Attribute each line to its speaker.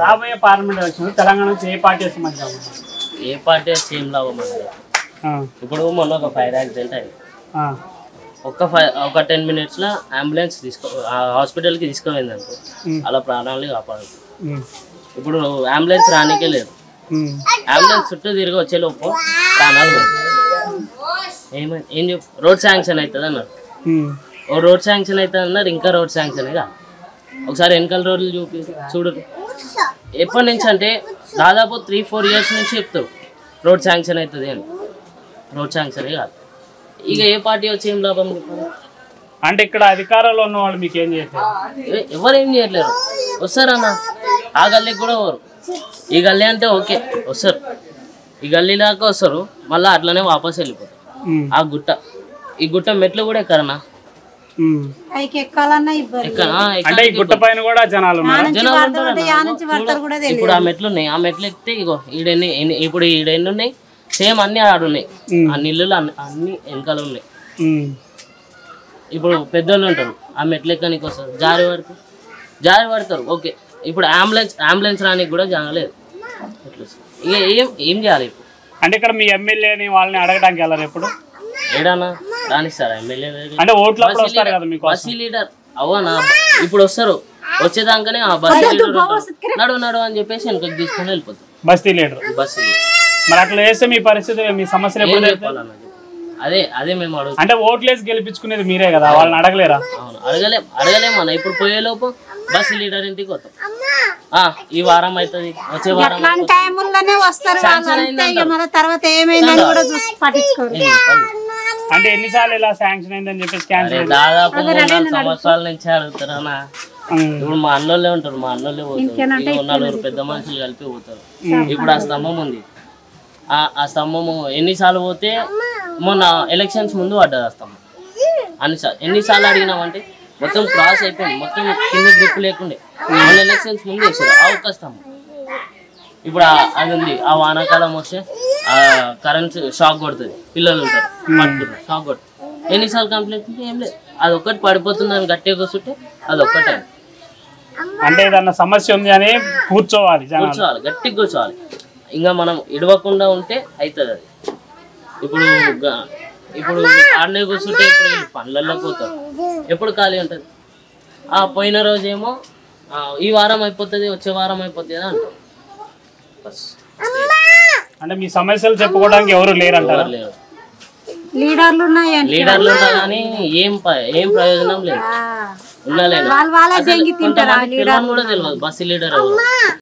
Speaker 1: రాబోయే parliament election Telangana నుంచి ఏ party వస్తే మంచిగా ఉంటుంది?
Speaker 2: ఏ పార్టీ వస్తే ఏం లాభం అన్నది. ఇప్పుడు మొన్న ఒక ఫైర్ యాక్సిడెంట్ అయింది. ఒక 10 minutes అంబులెన్స్ హాస్పిటల్కి తీసుకుపోయింది అనుకో, అలా ప్రాణాలని కాపాడు. ఇప్పుడు అంబులెన్స్ రానికే లేదు. అంబులెన్స్ చుట్టూ తిరిగి వచ్చే లోపు ప్రాణాలు పోయి ఏం చెప్పు. రోడ్ శాంక్షన్ అవుతుంది అన్నారు. ఓ రోడ్ శాంక్షన్ అవుతుంది అన్నారు, ఇంకా రోడ్ శాంక్షన్ కాదు. ఒకసారి వెనకాల రోడ్లు చూడు. ఎప్పటి నుంచి అంటే దాదాపు 3-4 years నుంచి చెప్తావు రోడ్ శాంక్షన్ అవుతుంది అని. రోడ్ శాంక్షన్ కాదు. ఇక ఏ పార్టీ వచ్చి ఏం లాభం చెప్పాలి?
Speaker 1: అంటే ఇక్కడ అధికారంలో ఉన్న వాళ్ళు మీకు ఏం చేయట్లేదు?
Speaker 2: ఎవరు ఏం చేయట్లేరు. వస్తారన్న ఆ గల్లీకి కూడా ఎవరు. ఈ గల్లీ అంటే ఓకే వస్తారు, ఈ గల్లీ దాకా వస్తారు, మళ్ళీ అట్లనే వాపస్ వెళ్ళిపోతారు. ఆ ఈ గుట్ట మెట్లు కూడా ఎక్కరన్నా.
Speaker 1: అంటే ఈ గుట్ట పైన కూడా జనాలు
Speaker 2: ఇప్పుడు ఆ మెట్లు ఉన్నాయి. ఆ మెట్లు ఎక్కితే ఇగో ఇప్పుడు ఈడెన్ని ఉన్నాయి, సేమ్ అన్ని ఆడున్నాయి. అన్ని ఇల్లులు అన్ని వెనకాల ఉన్నాయి. ఇప్పుడు పెద్దోళ్ళు ఉంటారు, ఆ మెట్లు ఎక్కడానికి వస్తారు, జారి పడతారు. ఓకే ఇప్పుడు అంబులెన్స్ రానికి కూడా జాగలేదు. ఇక ఏం చేయాలి ఇప్పుడు?
Speaker 1: అంటే ఇక్కడ మీ ఎమ్మెల్యేని వాళ్ళని అడగడానికి వెళ్ళారు ఎప్పుడు?
Speaker 2: ఏడన్నా రానిస్తారా ఎమ్మెల్యే?
Speaker 1: అంటే ఓట్లు వస్తారు కదా మీకు.
Speaker 2: బస్సీ లీడర్ అవనా ఇప్పుడు వస్తారు, వచ్చేదాకానే ఆ బస్సీ లీడర్ నడు అని చెప్పేసి వెనకకి తీసుకొని వెళ్ళిపోతారు.
Speaker 1: బస్తీ లీడర్ మరి అట్లా చేస్తే మీ పరిస్థితి, మీ సమస్యలు ఎప్పుడు
Speaker 2: చెప్పాలన్నా? అదే మేము అడుగు.
Speaker 1: అంటే ఓట్లేసి గెలిపించుకునేది మీరే కదా, వాళ్ళని అడగలేరా?
Speaker 2: అవును, అడగలేమన్నా. ఇప్పుడు పోయేలోపు బస్సు లీడర్ ఇంటికి వస్తాం, ఈ వారం అవుతుంది, వచ్చే వారం
Speaker 1: అంటే ఎన్నిసార్లు ఇలా శాంక్షన్ అయిందని చెప్పేసి
Speaker 2: దాదాపు 4 సంవత్సరాల నుంచి అడుగుతారు అన్న. ఇప్పుడు మా అన్నోళ్ళే ఉంటారు, మా అన్నోళ్ళే పోతారు, 4 పెద్ద మనుషులు కలిపి పోతారు. ఇప్పుడు ఆ స్తంభం ఉంది, ఆ స్తంభము ఎన్నిసార్లు పోతే మొన్న ఎలక్షన్స్ ముందు పడ్డది ఆ స్తంభం. ఎన్నిసార్లు అడిగినామంటే మొత్తం క్రాస్ అయిపోయింది, మొత్తం కింద గ్రిప్ లేకుండే. మొన్న ఎలక్షన్స్ ముందు వేసారు ఆ ఒక్క స్తంభం. ఇప్పుడు అది ఉంది, ఆ వానాకాలం వస్తే ఆ కరెంట్ షాక్ కొడుతుంది, పిల్లలు ఉంటారు పట్టుకుంటారు, షాక్ కొడుతుంది. ఎన్నిసార్లు కంప్లైంట్ ఉంటే ఏం లేదు, అది ఒక్కటి పడిపోతుంది అని గట్టిగా కూర్చుంటే అది ఒక్కటే.
Speaker 1: అంటే ఏదన్నా సమస్య ఉంది అని కూర్చోవాలి,
Speaker 2: గట్టిగా కూర్చోవాలి. ఇంకా మనం ఇడవకుండా ఉంటే అవుతుంది అది. ఇప్పుడు ఆడనే కూర్చుంటే ఇప్పుడు పనులలో పోతారు, ఎప్పుడు ఖాళీ ఉంటుంది. పోయిన రోజేమో ఈ వారం అయిపోతుంది, వచ్చే వారం అయిపోతుంది అంటారు.
Speaker 1: అంటే మీ సమస్యలు చెప్పుకోవడానికి ఎవరు లేరంటారు?
Speaker 2: లేరు, లీడర్లు ఉన్నా కానీ ఏం ప్రయోజనం లేదు. ఉన్నా లేదు, కూడా తెలియదు బస్సు లీడర్.